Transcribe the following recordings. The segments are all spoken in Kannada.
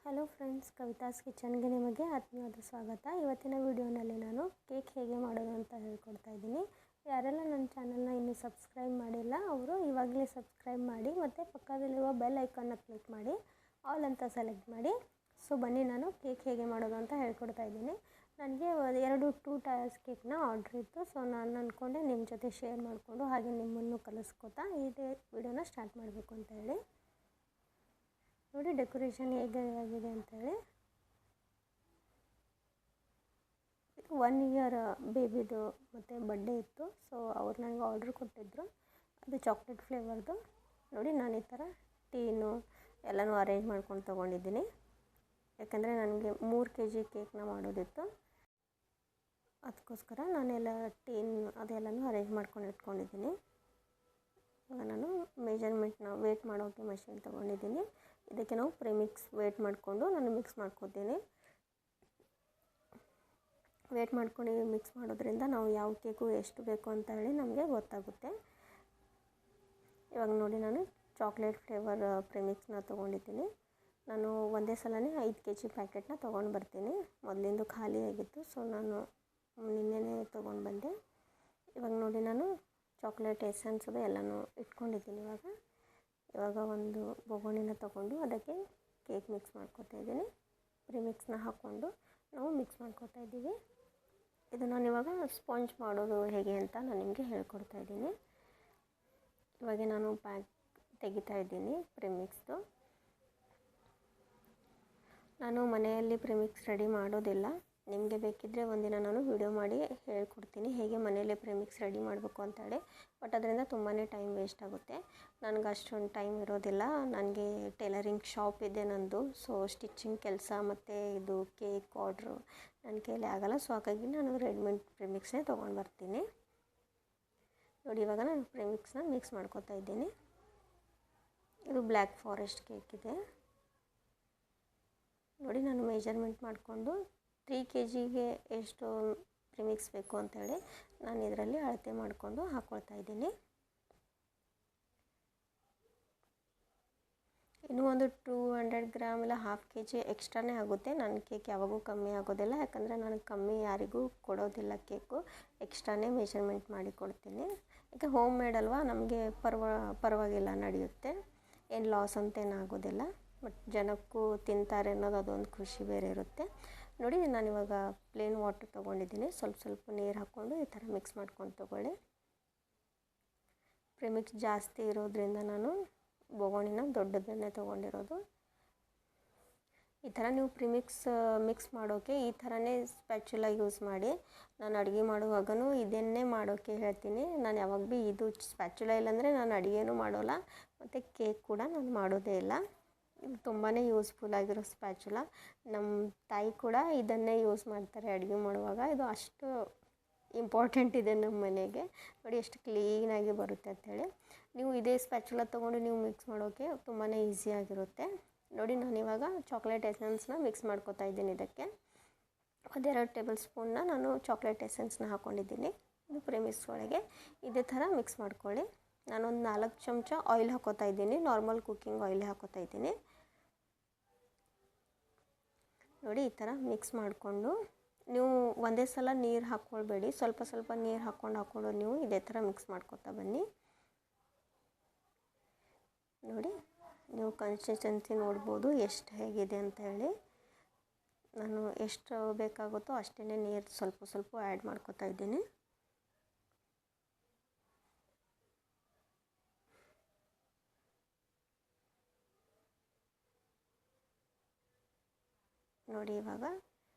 ಹಲೋ ಫ್ರೆಂಡ್ಸ್, ಕವಿತಾಸ್ ಕಿಚನ್ಗೆ ನಿಮಗೆ ಆತ್ಮೀಯವಾದ ಸ್ವಾಗತ. ಇವತ್ತಿನ ವಿಡಿಯೋನಲ್ಲಿ ನಾನು ಕೇಕ್ ಹೇಗೆ ಮಾಡೋದು ಅಂತ ಹೇಳ್ಕೊಡ್ತಾ ಇದ್ದೀನಿ. ಯಾರೆಲ್ಲ ನನ್ನ ಚಾನಲ್ನ ಇನ್ನೂ ಸಬ್ಸ್ಕ್ರೈಬ್ ಮಾಡಿಲ್ಲ ಅವರು ಇವಾಗಲೇ ಸಬ್ಸ್ಕ್ರೈಬ್ ಮಾಡಿ ಮತ್ತು ಪಕ್ಕದಲ್ಲಿರುವ ಬೆಲ್ ಐಕಾನ್ನ ಕ್ಲಿಕ್ ಮಾಡಿ ಆಲ್ ಅಂತ ಸೆಲೆಕ್ಟ್ ಮಾಡಿ. ಸೊ ಬನ್ನಿ, ನಾನು ಕೇಕ್ ಹೇಗೆ ಮಾಡೋದು ಅಂತ ಹೇಳ್ಕೊಡ್ತಾ ಇದ್ದೀನಿ. ನನಗೆ 2 ಟೈರ್ಸ್ ಕೇಕ್ನ ಆರ್ಡ್ರ್ ಇತ್ತು. ಸೊ ನಾನು ಅಂದ್ಕೊಂಡೆ ನಿಮ್ಮ ಜೊತೆ ಶೇರ್ ಮಾಡಿಕೊಂಡು ಹಾಗೆ ನಿಮ್ಮನ್ನು ಕಲಿಸ್ಕೊತಾ ಇದೇ ವಿಡಿಯೋನ ಸ್ಟಾರ್ಟ್ ಮಾಡಬೇಕು ಅಂತ ಹೇಳಿ. ನೋಡಿ ಡೆಕೋರೇಷನ್ ಹೇಗೆ ಆಗಿದೆ ಅಂತೇಳಿ. ಇದು 1 ಇಯರ್ ಬೇಬಿದು ಮತ್ತು ಬರ್ಡೇ ಇತ್ತು. ಸೊ ಅವ್ರು ನನಗೆ ಆರ್ಡ್ರ್ ಕೊಟ್ಟಿದ್ದರು. ಅದು ಚಾಕ್ಲೇಟ್ ಫ್ಲೇವರ್ದು. ನೋಡಿ ನಾನು ಈ ಥರ ಟೀನು ಎಲ್ಲನೂ ಅರೇಂಜ್ ಮಾಡ್ಕೊಂಡು ತೊಗೊಂಡಿದ್ದೀನಿ. ಯಾಕಂದರೆ ನನಗೆ 3 kg ಕೇಕ್ನ ಮಾಡೋದಿತ್ತು. ಅದಕ್ಕೋಸ್ಕರ ನಾನೆಲ್ಲ ಟೀನ್ ಅದೆಲ್ಲನೂ ಅರೇಂಜ್ ಮಾಡ್ಕೊಂಡು ಇಟ್ಕೊಂಡಿದ್ದೀನಿ. ಇವಾಗ ನಾನು ಮೆಜರ್ಮೆಂಟ್ನ ವೇಟ್ ಮಾಡೋಕ್ಕೆ ಮಷಿನ್ ತೊಗೊಂಡಿದ್ದೀನಿ. ಇದಕ್ಕೆ ನಾವು ಪ್ರಿಮಿಕ್ಸ್ ವೇಟ್ ಮಾಡಿಕೊಂಡು ನಾನು ಮಿಕ್ಸ್ ಮಾಡ್ಕೊತೀನಿ. ವೇಟ್ ಮಾಡ್ಕೊಂಡು ಮಿಕ್ಸ್ ಮಾಡೋದ್ರಿಂದ ನಾವು ಯಾವ ಕೇಕು ಎಷ್ಟು ಬೇಕು ಅಂತ ಹೇಳಿ ನಮಗೆ ಗೊತ್ತಾಗುತ್ತೆ. ಇವಾಗ ನೋಡಿ ನಾನು ಚಾಕ್ಲೇಟ್ ಫ್ಲೇವರ್ ಪ್ರಿಮಿಕ್ಸ್ನ ತೊಗೊಂಡಿದ್ದೀನಿ. ನಾನು ಒಂದೇ ಸಲನೇ 5 kg ಪ್ಯಾಕೆಟ್ನ ತೊಗೊಂಡು ಬರ್ತೀನಿ. ಮೊದಲಿಂದು ಖಾಲಿ ಆಗಿತ್ತು. ಸೊ ನಾನು ನಿನ್ನೆನೇ ತೊಗೊಂಡು ಬಂದೆ. ಇವಾಗ ನೋಡಿ ನಾನು ಚಾಕ್ಲೇಟ್ ಎಸೆನ್ಸ್ ಅದು ಎಲ್ಲನೂ ಇಟ್ಕೊಂಡಿದ್ದೀನಿ. ಇವಾಗ ಒಂದು ಬೊಗೋಣಿನ ತೊಗೊಂಡು ಅದಕ್ಕೆ ಕೇಕ್ ಮಿಕ್ಸ್ ಮಾಡ್ಕೊತಾ ಇದ್ದೀನಿ. ಪ್ರಿಮಿಕ್ಸ್ನ ಹಾಕ್ಕೊಂಡು ನಾವು ಮಿಕ್ಸ್ ಮಾಡ್ಕೊತಾ ಇದ್ದೀವಿ. ಇದು ನಾನು ಇವಾಗ ಸ್ಪಾಂಜ್ ಮಾಡೋದು ಹೇಗೆ ಅಂತ ನಾನು ನಿಮಗೆ ಹೇಳ್ಕೊಡ್ತಾ ಇದ್ದೀನಿ. ಇವಾಗ ನಾನು ಪ್ಯಾಕ್ ತೆಗಿತಾ ಇದ್ದೀನಿ ಪ್ರಿಮಿಕ್ಸ್ದು. ನಾನು ಮನೆಯಲ್ಲಿ ಪ್ರಿಮಿಕ್ಸ್ ರೆಡಿ ಮಾಡೋದಿಲ್ಲ. ನಿಮಗೆ ಬೇಕಿದ್ದರೆ ಒಂದಿನ ನಾನು ವಿಡಿಯೋ ಮಾಡಿ ಹೇಳ್ಕೊಡ್ತೀನಿ ಹೇಗೆ ಮನೆಯಲ್ಲೇ ಪ್ರಿಮಿಕ್ಸ್ ರೆಡಿ ಮಾಡಬೇಕು ಅಂತೇಳಿ. ಬಟ್ ಅದರಿಂದ ತುಂಬಾ ಟೈಮ್ ವೇಸ್ಟ್ ಆಗುತ್ತೆ. ನನಗೆ ಅಷ್ಟೊಂದು ಟೈಮ್ ಇರೋದಿಲ್ಲ. ನನಗೆ ಟೈಲರಿಂಗ್ ಶಾಪ್ ಇದೆ ನಂದು. ಸೊ ಸ್ಟಿಚಿಂಗ್ ಕೆಲಸ ಮತ್ತು ಇದು ಕೇಕ್ ಆರ್ಡ್ರು ನನ್ನ ಕೈಲಿ ಆಗೋಲ್ಲ. ಸೊ ಹಾಗಾಗಿ ನಾನು ರೆಡಿಮೇಡ್ ಪ್ರಿಮಿಕ್ಸ್ನೇ ತೊಗೊಂಡು ಬರ್ತೀನಿ. ನೋಡಿ ಇವಾಗ ನಾನು ಪ್ರಿಮಿಕ್ಸ್ನ ಮಿಕ್ಸ್ ಮಾಡ್ಕೊತಾ ಇದ್ದೀನಿ. ಇದು ಬ್ಲ್ಯಾಕ್ ಫಾರೆಸ್ಟ್ ಕೇಕ್ ಇದೆ. ನೋಡಿ ನಾನು ಮೆಜರ್ಮೆಂಟ್ ಮಾಡಿಕೊಂಡು 3 kgಗೆ ಎಷ್ಟು ಪ್ರಿಮಿಕ್ಸ್ ಬೇಕು ಅಂತೇಳಿ ನಾನು ಇದರಲ್ಲಿ ಅಳತೆ ಮಾಡಿಕೊಂಡು ಹಾಕ್ಕೊಳ್ತಾ ಇದ್ದೀನಿ. ಇನ್ನೂ ಒಂದು 200 ಗ್ರಾಮ್ ಇಲ್ಲ 1/2 kg ಎಕ್ಸ್ಟ್ರಾನೇ ಆಗುತ್ತೆ. ನನ್ನ ಕೇಕ್ ಯಾವಾಗೂ ಕಮ್ಮಿ ಆಗೋದಿಲ್ಲ. ಯಾಕಂದರೆ ನನಗೆ ಕಮ್ಮಿ ಯಾರಿಗೂ ಕೊಡೋದಿಲ್ಲ ಕೇಕು. ಎಕ್ಸ್ಟ್ರಾನೇ ಮೆಜರ್ಮೆಂಟ್ ಮಾಡಿ ಕೊಡ್ತೀನಿ. ಯಾಕೆ ಹೋಮ್ ಮೇಡ್ ಅಲ್ವಾ, ನಮಗೆ ಪರವಾಗಿಲ್ಲ, ನಡೆಯುತ್ತೆ. ಏನು ಲಾಸ್ ಅಂತೇನಾಗೋದಿಲ್ಲ. ಬಟ್ ಜನಕ್ಕೂ ತಿಂತಾರೆ ಅನ್ನೋದು ಅದೊಂದು ಖುಷಿ ಬೇರೆ ಇರುತ್ತೆ. ನೋಡಿ ನಾನಿವಾಗ ಪ್ಲೇನ್ ವಾಟರ್ ತೊಗೊಂಡಿದ್ದೀನಿ. ಸ್ವಲ್ಪ ನೀರು ಹಾಕ್ಕೊಂಡು ಈ ಥರ ಮಿಕ್ಸ್ ಮಾಡ್ಕೊಂಡು ತೊಗೊಳ್ಳಿ. ಪ್ರಿಮಿಕ್ಸ್ ಜಾಸ್ತಿ ಇರೋದ್ರಿಂದ ನಾನು ಬೊಗೋಣಿನ ದೊಡ್ಡದನ್ನೇ ತೊಗೊಂಡಿರೋದು. ಈ ಥರ ನೀವು ಪ್ರಿಮಿಕ್ಸ್ ಮಿಕ್ಸ್ ಮಾಡೋಕ್ಕೆ ಈ ಥರನೇ ಸ್ಪ್ಯಾಚುಲಾ ಯೂಸ್ ಮಾಡಿ. ನಾನು ಅಡುಗೆ ಮಾಡುವಾಗನೂ ಇದನ್ನೇ ಮಾಡೋಕ್ಕೆ ಹೇಳ್ತೀನಿ. ನಾನು ಯಾವಾಗ ಭೀ ಇದು ಸ್ಪ್ಯಾಚುಲಾ ಇಲ್ಲಾಂದರೆ ನಾನು ಅಡುಗೆನೂ ಮಾಡೋಲ್ಲ ಮತ್ತು ಕೇಕ್ ಕೂಡ ನಾನು ಮಾಡೋದೇ ಇಲ್ಲ. ಇದು ತುಂಬಾ ಯೂಸ್ಫುಲ್ ಆಗಿರೋ ಸ್ಪ್ಯಾಚುಲಾ. ನಮ್ಮ ತಾಯಿ ಕೂಡ ಇದನ್ನೇ ಯೂಸ್ ಮಾಡ್ತಾರೆ ಅಡುಗೆ ಮಾಡುವಾಗ. ಇದು ಅಷ್ಟು ಇಂಪಾರ್ಟೆಂಟ್ ಇದೆ ನಮ್ಮ ಮನೆಗೆ. ನೋಡಿ ಎಷ್ಟು ಕ್ಲೀನಾಗಿ ಬರುತ್ತೆ ಅಂಥೇಳಿ. ನೀವು ಇದೇ ಸ್ಪ್ಯಾಚುಲಾ ತೊಗೊಂಡು ನೀವು ಮಿಕ್ಸ್ ಮಾಡೋಕ್ಕೆ ತುಂಬಾ ಈಸಿಯಾಗಿರುತ್ತೆ. ನೋಡಿ ನಾನಿವಾಗ ಚಾಕ್ಲೇಟ್ ಎಸೆನ್ಸ್ನ ಮಿಕ್ಸ್ ಮಾಡ್ಕೊತಾ ಇದ್ದೀನಿ. ಇದಕ್ಕೆ 1-2 ಟೇಬಲ್ ಸ್ಪೂನ್ನ ನಾನು ಚಾಕ್ಲೇಟ್ ಎಸೆನ್ಸ್ನ ಹಾಕ್ಕೊಂಡಿದ್ದೀನಿ. ಇದು ಪ್ರಿಮಿಕ್ಸ್ ಒಳಗೆ ಇದೇ ಥರ ಮಿಕ್ಸ್ ಮಾಡ್ಕೊಳ್ಳಿ. ನಾನೊಂದು 4 ಚಮಚ ಆಯಿಲ್ ಹಾಕೋತಾ ಇದ್ದೀನಿ. ನಾರ್ಮಲ್ ಕುಕ್ಕಿಂಗ್ ಆಯಿಲ್ ಹಾಕೋತಾ ಇದ್ದೀನಿ. ನೋಡಿ ಈ ಥರ ಮಿಕ್ಸ್ ಮಾಡಿಕೊಂಡು ನೀವು ಒಂದೇ ಸಲ ನೀರು ಹಾಕ್ಕೊಳ್ಬೇಡಿ. ಸ್ವಲ್ಪ ನೀರು ಹಾಕ್ಕೊಂಡು ನೀವು ಇದೇ ಥರ ಮಿಕ್ಸ್ ಮಾಡ್ಕೊತಾ ಬನ್ನಿ. ನೋಡಿ ನೀವು ಕನ್ಸಿಸ್ಟೆನ್ಸಿ ನೋಡ್ಬೋದು ಎಷ್ಟು ಹೇಗಿದೆ ಅಂತ ಹೇಳಿ. ನಾನು ಎಷ್ಟು ಬೇಕಾಗುತ್ತೋ ಅಷ್ಟೇ ನೀರು ಸ್ವಲ್ಪ ಆ್ಯಡ್ ಮಾಡ್ಕೊತಾ ಇದ್ದೀನಿ. ನೋಡಿ ಇವಾಗ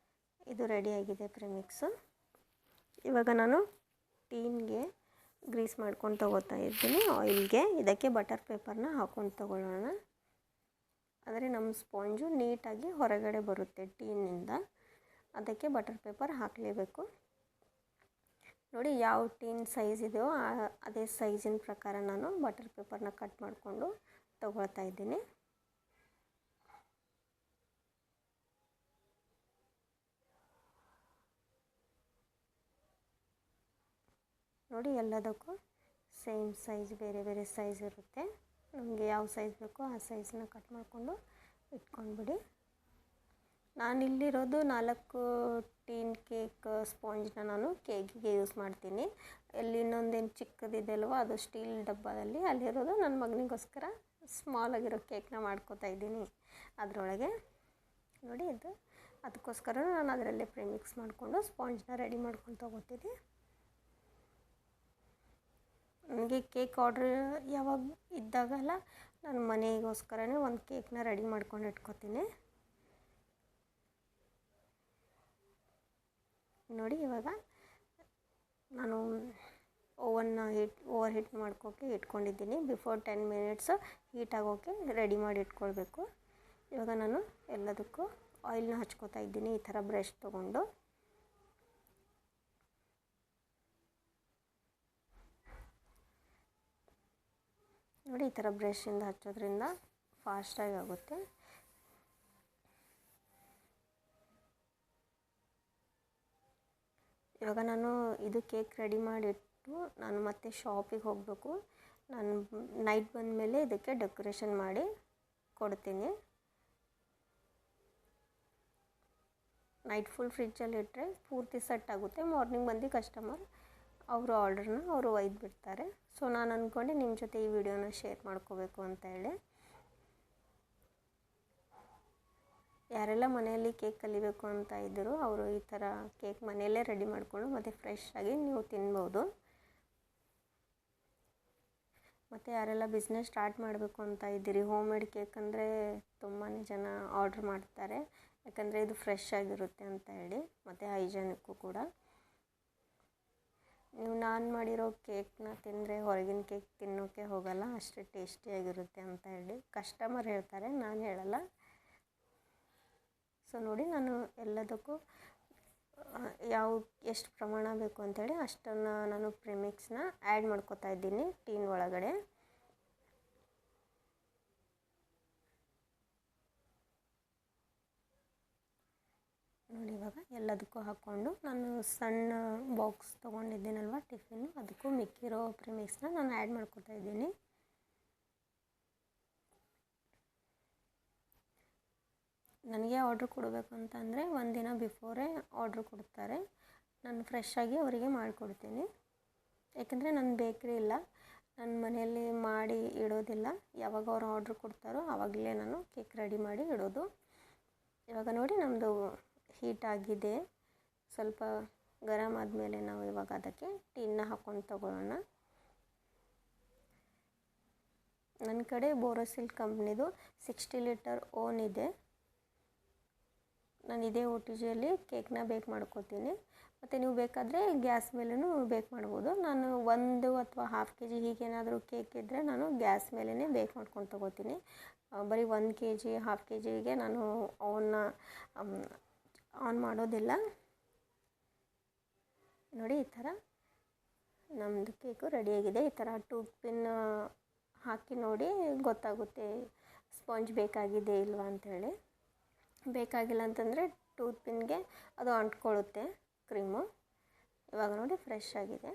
ಇದು ರೆಡಿಯಾಗಿದೆ ಪ್ರಿಮಿಕ್ಸು. ಇವಾಗ ನಾನು ಟೀನ್ಗೆ ಗ್ರೀಸ್ ಮಾಡ್ಕೊಂಡು ತೊಗೋತಾ ಇದ್ದೀನಿ ಆಯಿಲ್ಗೆ. ಇದಕ್ಕೆ ಬಟರ್ ಪೇಪರ್ನ ಹಾಕ್ಕೊಂಡು ತೊಗೊಳ್ಳೋಣ. ಅಂದರೆ ನಮ್ಮ ಸ್ಪಾಂಜು ನೀಟಾಗಿ ಹೊರಗಡೆ ಬರುತ್ತೆ ಟೀನಿಂದ. ಅದಕ್ಕೆ ಬಟರ್ ಪೇಪರ್ ಹಾಕಲೇಬೇಕು. ನೋಡಿ ಯಾವ ಟೀನ್ ಸೈಜ್ ಇದೆಯೋ ಅದೇ ಸೈಜಿನ ಪ್ರಕಾರ ನಾನು ಬಟರ್ ಪೇಪರ್ನ ಕಟ್ ಮಾಡಿಕೊಂಡು ತೊಗೊಳ್ತಾ ಇದ್ದೀನಿ. ನೋಡಿ ಎಲ್ಲದಕ್ಕೂ ಸೇಮ್ ಸೈಜ್, ಬೇರೆ ಸೈಜ್ ಇರುತ್ತೆ. ನಮಗೆ ಯಾವ ಸೈಜ್ ಬೇಕೋ ಆ ಸೈಜನ್ನ ಕಟ್ ಮಾಡಿಕೊಂಡು ಇಟ್ಕೊಂಡ್ಬಿಡಿ. ನಾನಿಲ್ಲಿರೋದು 4 ಟೀನ್ ಕೇಕ್ ಸ್ಪಾಂಜ್ನ ನಾನು ಕೇಕಿಗೆ ಯೂಸ್ ಮಾಡ್ತೀನಿ. ಇಲ್ಲಿ ಇನ್ನೊಂದೇನು ಚಿಕ್ಕದಿದೆ ಅಲ್ವ, ಅದು ಸ್ಟೀಲ್ ಡಬ್ಬದಲ್ಲಿ ಅಲ್ಲಿರೋದು ನನ್ನ ಮಗನಿಗೋಸ್ಕರ ಸ್ಮಾಲ್ ಆಗಿರೋ ಕೇಕ್ನ ಮಾಡ್ಕೋತಾ ಇದ್ದೀನಿ. ಅದರೊಳಗೆ ನೋಡಿ ಇದು, ಅದಕ್ಕೋಸ್ಕರ ನಾನು ಅದರಲ್ಲೇ ಪ್ರಿಮಿಕ್ಸ್ ಮಾಡಿಕೊಂಡು ಸ್ಪಾಂಜ್ನ ರೆಡಿ ಮಾಡ್ಕೊಂಡು ತೊಗೋತೀನಿ. ನನಗೆ ಕೇಕ್ ಆರ್ಡ್ರ್ ಯಾವಾಗ ಇದ್ದಾಗಲ್ಲ ನಾನು ಮನೆಗೋಸ್ಕರನೇ ಒಂದು ಕೇಕ್ನ ರೆಡಿ ಮಾಡ್ಕೊಂಡು ಇಟ್ಕೋತೀನಿ. ನೋಡಿ ಇವಾಗ ನಾನು ಓವರ್ ಹೀಟ್ ಮಾಡ್ಕೋಕ್ಕೆ ಇಟ್ಕೊಂಡಿದ್ದೀನಿ. ಬಿಫೋರ್ 10 ಮಿನಿಟ್ಸ್ ಹೀಟ್ ಆಗೋಕ್ಕೆ ರೆಡಿ ಮಾಡಿ ಇಟ್ಕೊಳ್ಬೇಕು. ಇವಾಗ ನಾನು ಎಲ್ಲದಕ್ಕೂ ಆಯಿಲ್ನ ಹಚ್ಕೋತಾ ಇದ್ದೀನಿ ಈ ಥರ ಬ್ರಷ್ ತೊಗೊಂಡು. ನೋಡಿ ಈ ಥರ ಬ್ರಷಿಂದ ಹಚ್ಚೋದ್ರಿಂದ ಫಾಸ್ಟಾಗಿ ಆಗುತ್ತೆ. ಇವಾಗ ನಾನು ಇದು ಕೇಕ್ ರೆಡಿ ಮಾಡಿಟ್ಟು ನಾನು ಮತ್ತೆ ಶಾಪಿಗೆ ಹೋಗಬೇಕು. ನಾನು ನೈಟ್ ಬಂದಮೇಲೆ ಇದಕ್ಕೆ ಡೆಕೋರೇಷನ್ ಮಾಡಿ ಕೊಡ್ತೀನಿ. ನೈಟ್ ಫುಲ್ ಫ್ರಿಜ್ಜಲ್ಲಿ ಇಟ್ಟರೆ ಪೂರ್ತಿ ಸೆಟ್ ಆಗುತ್ತೆ. ಮಾರ್ನಿಂಗ್ ಬಂದು ಕಸ್ಟಮರ್ ಅವರು ಆರ್ಡ್ರನ್ನ ಅವರು ಒಯ್ದು ಬಿಡ್ತಾರೆ. ಸೊ ನಾನು ಅಂದ್ಕೊಂಡೆ ನಿಮ್ಮ ಜೊತೆ ಈ ವಿಡಿಯೋನ ಶೇರ್ ಮಾಡ್ಕೋಬೇಕು ಅಂತ ಹೇಳಿ. ಯಾರೆಲ್ಲ ಮನೆಯಲ್ಲಿ ಕೇಕ್ ಕಲಿಬೇಕು ಅಂತ ಇದ್ದರು ಅವರು ಈ ಥರ ಕೇಕ್ ಮನೆಯಲ್ಲೇ ರೆಡಿ ಮಾಡಿಕೊಂಡು ಮತ್ತು ಫ್ರೆಶ್ ಆಗಿ ನೀವು ತಿನ್ಬೋದು. ಮತ್ತು ಯಾರೆಲ್ಲ ಬಿಸ್ನೆಸ್ ಸ್ಟಾರ್ಟ್ ಮಾಡಬೇಕು ಅಂತ ಇದ್ದೀರಿ, ಹೋಮ್ ಮೇಡ್ ಕೇಕ್ ಅಂದರೆ ತುಂಬಾ ಜನ ಆರ್ಡ್ರ್ ಮಾಡ್ತಾರೆ. ಯಾಕಂದರೆ ಇದು ಫ್ರೆಶ್ ಆಗಿರುತ್ತೆ ಅಂತ ಹೇಳಿ, ಮತ್ತು ಹೈಜೆನಿಕ್ಕು ಕೂಡ. ನೀವು ನಾನು ಮಾಡಿರೋ ಕೇಕ್ನ ತಿಂದರೆ ಹೊರಗಿನ ಕೇಕ್ ತಿನ್ನೋಕ್ಕೆ ಹೋಗಲ್ಲ, ಅಷ್ಟೇ ಟೇಸ್ಟಿಯಾಗಿರುತ್ತೆ ಅಂತ ಹೇಳಿ ಕಸ್ಟಮರ್ ಹೇಳ್ತಾರೆ, ನಾನು ಹೇಳಲ್ಲ. ಸೊ ನೋಡಿ ನಾನು ಎಲ್ಲದಕ್ಕೂ ಎಷ್ಟು ಪ್ರಮಾಣ ಬೇಕು ಅಂಥೇಳಿ ಅಷ್ಟನ್ನು ನಾನು ಪ್ರಿಮಿಕ್ಸ್ನ ಆ್ಯಡ್ ಮಾಡ್ಕೋತಾ ಇದ್ದೀನಿ ಟೀನ್ ಒಳಗಡೆ. ನೋಡಿ ಇವಾಗ ಎಲ್ಲದಕ್ಕೂ ಹಾಕ್ಕೊಂಡು ನಾನು ಸಣ್ಣ ಬಾಕ್ಸ್ ತೊಗೊಂಡಿದ್ದೀನಲ್ವ ಟಿಫಿನ್ನು, ಅದಕ್ಕೂ ಮಿಕ್ಕಿರೋ ಪ್ರಿಮಿಕ್ಸ್ನ ನಾನು ಆ್ಯಡ್ ಮಾಡ್ಕೋತಾ ಇದ್ದೀನಿ. ನನಗೆ ಆರ್ಡ್ರ್ ಕೊಡಬೇಕು ಅಂತಂದರೆ ಒಂದಿನ ಬಿಫೋರೇ ಆರ್ಡ್ರ್ ಕೊಡ್ತಾರೆ. ನಾನು ಫ್ರೆಶ್ಶಾಗಿ ಅವರಿಗೆ ಮಾಡಿಕೊಡ್ತೀನಿ. ಯಾಕೆಂದರೆ ನನ್ನ ಬೇಕ್ರಿ ಇಲ್ಲ, ನನ್ನ ಮನೆಯಲ್ಲಿ ಮಾಡಿ ಇಡೋದಿಲ್ಲ. ಯಾವಾಗ ಅವ್ರು ಆರ್ಡ್ರ್ ಕೊಡ್ತಾರೋ ಆವಾಗಲೇ ನಾನು ಕೇಕ್ ರೆಡಿ ಮಾಡಿ ಇಡೋದು. ಇವಾಗ ನೋಡಿ ನಮ್ಮದು ಹೀಟ್ ಆಗಿದೆ. ಸ್ವಲ್ಪ ಗರಮ್ ಆದಮೇಲೆ ನಾವು ಇವಾಗ ಅದಕ್ಕೆ ಟೀನ್ನ ಹಾಕ್ಕೊಂಡು ತಗೊಳ್ಳೋಣ. ನನ್ನ ಕಡೆ ಬೋರೋಸಿಲ್ ಕಂಪ್ನಿದು 60 ಲೀಟರ್ ಓನ್ ಇದೆ. ನಾನು ಇದೇ OTGಯಲ್ಲಿ ಕೇಕ್ನ ಬೇಕ್ ಮಾಡ್ಕೋತೀನಿ. ಮತ್ತು ನೀವು ಬೇಕಾದರೆ ಗ್ಯಾಸ್ ಮೇಲೂ ಬೇಕ್ ಮಾಡ್ಬೋದು. ನಾನು 1 ಅಥವಾ ½ kg ಹೀಗೇನಾದರೂ ಕೇಕ್ ಇದ್ದರೆ ನಾನು ಗ್ಯಾಸ್ ಮೇಲೇ ಬೇಕ್ ಮಾಡ್ಕೊಂಡು ತೊಗೋತೀನಿ. ಬರೀ 1 kg ½ kgಗೆ ನಾನು ಆನ್ ಮಾಡೋದಿಲ್ಲ. ನೋಡಿ ಈ ಥರ ನಮ್ಮದು ಕೇಕು ರೆಡಿಯಾಗಿದೆ. ಈ ಥರ ಟೂತ್ ಪಿನ್ ಹಾಕಿ ನೋಡಿ ಗೊತ್ತಾಗುತ್ತೆ ಸ್ಪಾಂಜ್ ಬೇಕಾಗಿದೆ ಇಲ್ವಾ ಅಂಥೇಳಿ. ಬೇಕಾಗಿಲ್ಲ ಅಂತಂದರೆ ಟೂತ್ ಪಿನ್ಗೆ ಅದು ಅಂಟ್ಕೊಳ್ಳುತ್ತೆ ಕ್ರೀಮು. ಇವಾಗ ನೋಡಿ ಫ್ರೆಶ್ ಆಗಿದೆ.